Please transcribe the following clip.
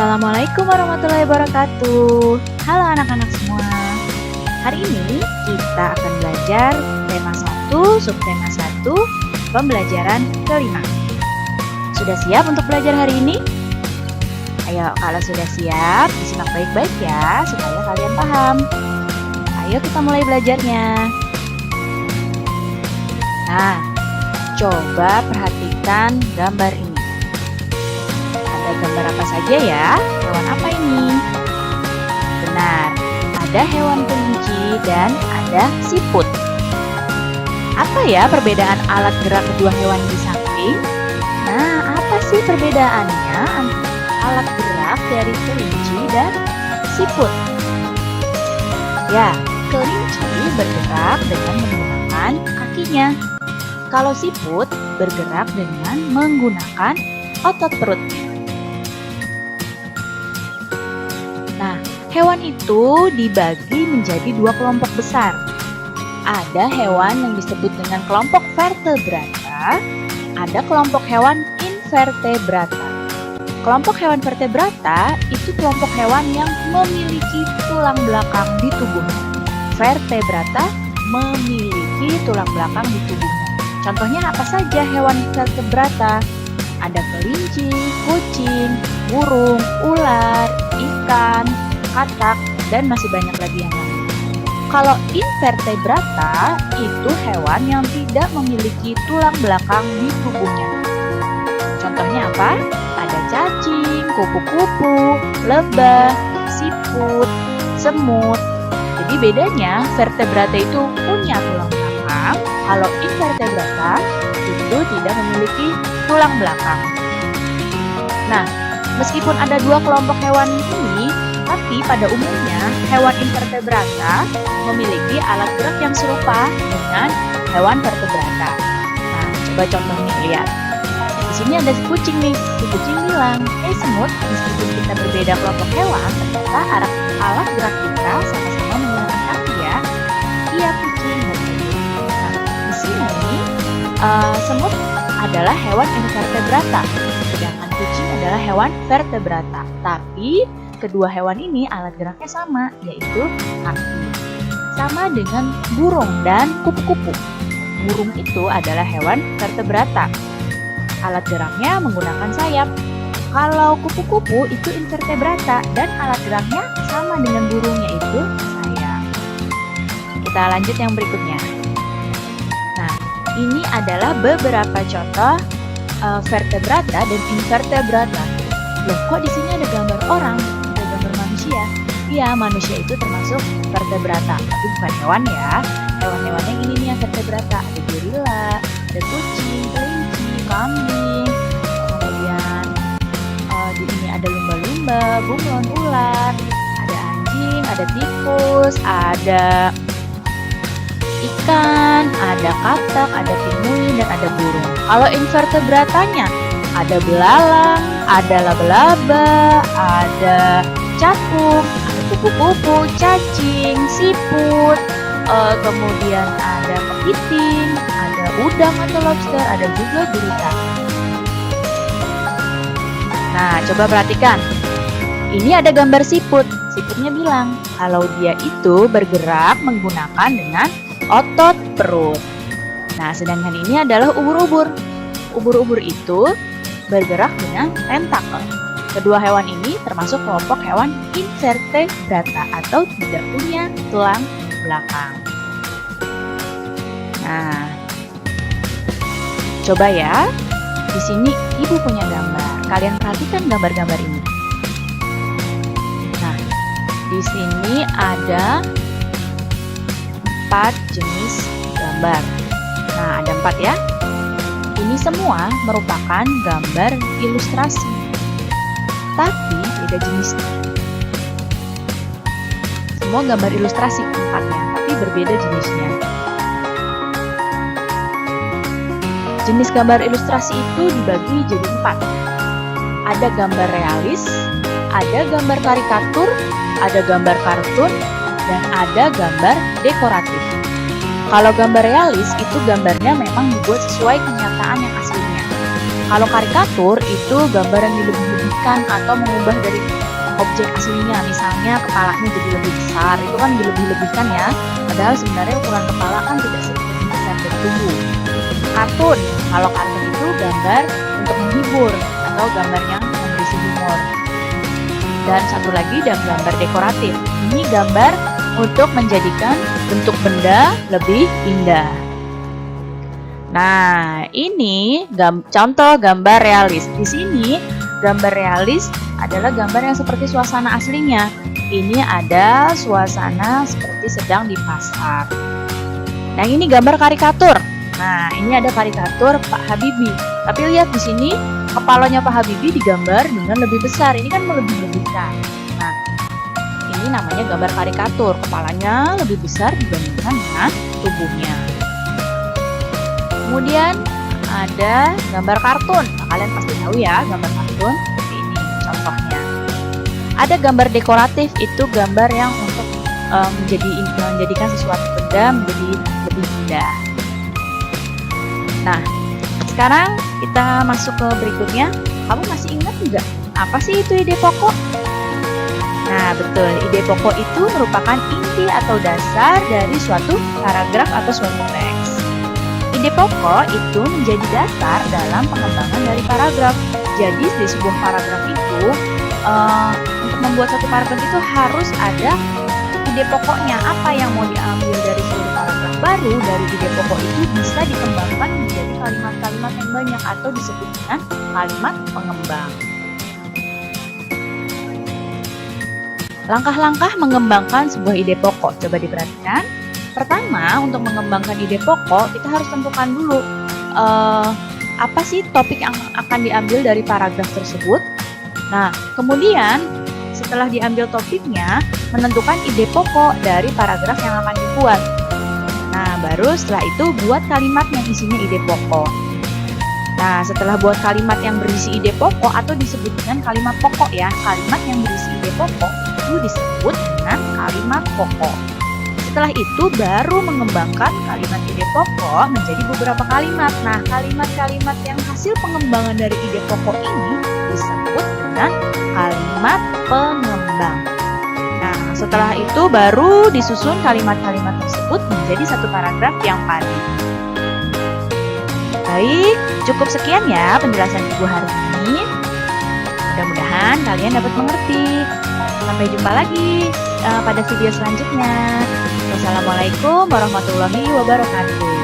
Assalamualaikum warahmatullahi wabarakatuh. Halo anak-anak semua. Hari ini kita akan belajar tema 1, subtema 1, pembelajaran kelima. Sudah siap untuk belajar hari ini? Ayo, kalau sudah siap, disimak baik-baik ya, supaya kalian paham. Ayo kita mulai belajarnya. Nah, coba perhatikan gambar ini. Ada gambar apa saja ya? Hewan apa ini? Benar, ada hewan kelinci dan ada siput. Apa ya perbedaan alat gerak kedua hewan di samping? Nah, apa sih perbedaannya antara alat gerak dari kelinci dan siput? Ya, kelinci bergerak dengan menggunakan kakinya. Kalau siput bergerak dengan menggunakan otot perutnya. Nah, hewan itu dibagi menjadi dua kelompok besar. Ada hewan yang disebut dengan kelompok vertebrata, ada kelompok hewan invertebrata. Kelompok hewan vertebrata itu kelompok hewan yang memiliki tulang belakang di tubuhnya. Vertebrata memiliki tulang belakang di tubuhnya. Contohnya apa saja hewan vertebrata? Ada kelinci, kucing, burung, ular, ikan, katak, dan masih banyak lagi yang lain. Kalau invertebrata itu hewan yang tidak memiliki tulang belakang di tubuhnya. Contohnya apa? Ada cacing, kupu-kupu, lebah, siput, semut. Jadi bedanya vertebrata itu punya tulang belakang, kalau invertebrata itu tidak memiliki tulang belakang. Nah, meskipun ada dua kelompok hewan ini, tapi pada umumnya hewan invertebrata memiliki alat gerak yang serupa dengan hewan vertebrata. Nah, coba contohnya lihat. Di sini ada kucing nih. Si kucing bilang, semut, meskipun kita berbeda kelompok hewan, ternyata alat gerak kita sama-sama menggunakan kaki ya. Iya kucing. Nah, di sini semut adalah hewan invertebrata, sedangkan kucing adalah hewan vertebrata. Tapi kedua hewan ini alat geraknya sama, yaitu kaki. Sama dengan burung dan kupu-kupu. Burung itu adalah hewan vertebrata. Alat geraknya menggunakan sayap. Kalau kupu-kupu itu invertebrata dan alat geraknya sama dengan burung, yaitu sayap. Kita lanjut yang berikutnya. Nah, ini adalah beberapa contoh vertebrata dan invertebrata. Loh, kok di sini ada gambar orang? Manusia. Iya, manusia itu termasuk vertebrata, tapi bukan hewan ya. Hewan-hewan yang ini nih yang vertebrata. Ada gorila, ada kucing, kelinci, kambing. Kemudian di sini ada lumba-lumba, bunglon, ular, ada anjing, ada tikus, ada ikan, ada katak, ada penguin, dan ada burung. Kalau invertebratanya ada belalang, ada laba-laba, ada capung, ada kupu-kupu, cacing, siput, kemudian ada kepiting, ada udang atau lobster, ada juga gurita. Nah, coba perhatikan. Ini ada gambar siput. Siputnya bilang kalau dia itu bergerak menggunakan dengan otot perut. Nah, sedangkan ini adalah ubur-ubur. Ubur-ubur itu bergerak dengan tentakel. Kedua hewan ini termasuk kelompok hewan invertebrata atau tidak punya tulang belakang. Nah, coba ya. Di sini ibu punya gambar. Kalian perhatikan gambar-gambar ini. Nah, di sini ada 4 jenis gambar. Nah, ada 4 ya. Ini semua merupakan gambar ilustrasi, tapi beda jenisnya. Semua gambar ilustrasi 4-nya, tapi berbeda jenisnya. Jenis gambar ilustrasi itu dibagi jadi 4. Ada gambar realis, ada gambar karikatur, ada gambar kartun, dan ada gambar dekoratif. Kalau gambar realis itu gambarnya memang dibuat sesuai kenyataan yang aslinya. Kalau karikatur itu gambar yang dilebih-lebihkan atau mengubah dari objek aslinya. Misalnya kepalanya jadi lebih besar, itu kan dilebih-lebihkan ya. Padahal sebenarnya ukuran kepala kan tidak seperti besar dari tubuh. Kartun, kalau kartun itu gambar untuk menghibur atau gambar yang berisi humor. Dan satu lagi gambar dekoratif. Ini gambar untuk menjadikan bentuk benda lebih indah. Nah, ini contoh gambar realis. Di sini gambar realis adalah gambar yang seperti suasana aslinya. Ini ada suasana seperti sedang di pasar. Nah, ini gambar karikatur. Nah, ini ada karikatur Pak Habibie. Tapi lihat di sini kepalanya Pak Habibie digambar dengan lebih besar. Ini kan melebih-lebihkan. Nah, ini namanya gambar karikatur. Kepalanya lebih besar dibandingkan dengan tubuhnya. Kemudian ada gambar kartun. Nah, kalian pasti tahu ya gambar kartun seperti ini contohnya. Ada gambar dekoratif, itu gambar yang untuk menjadikan sesuatu benda menjadi lebih indah. Nah, sekarang kita masuk ke berikutnya. Kamu masih ingat nggak apa sih itu ide pokok? Nah, betul. Ide pokok itu merupakan inti atau dasar dari suatu paragraf atau suatu teks. Ide pokok itu menjadi dasar dalam pengembangan dari paragraf. Jadi di sebuah paragraf itu, untuk membuat satu paragraf itu harus ada ide pokoknya. Apa yang mau diambil dari seluruh paragraf baru dari ide pokok itu bisa dikembangkan menjadi kalimat-kalimat yang banyak atau disebut dengan kalimat pengembang. Langkah-langkah mengembangkan sebuah ide pokok. Coba diperhatikan. Pertama, untuk mengembangkan ide pokok, kita harus tentukan dulu apa sih topik yang akan diambil dari paragraf tersebut. Nah, kemudian setelah diambil topiknya, menentukan ide pokok dari paragraf yang akan dibuat. Nah, baru setelah itu buat kalimat yang isinya ide pokok. Nah, setelah buat kalimat yang berisi ide pokok atau disebut dengan kalimat pokok ya, kalimat yang berisi ide pokok itu disebut dengan kalimat pokok. Setelah itu baru mengembangkan kalimat ide pokok menjadi beberapa kalimat. Nah, kalimat-kalimat yang hasil pengembangan dari ide pokok ini disebut dengan kalimat pengembang. Nah, setelah itu baru disusun kalimat-kalimat tersebut menjadi satu paragraf yang padu. Baik, cukup sekian ya penjelasan Ibu hari ini. Mudah-mudahan kalian dapat mengerti. Sampai jumpa lagi pada video selanjutnya. Wassalamualaikum warahmatullahi wabarakatuh.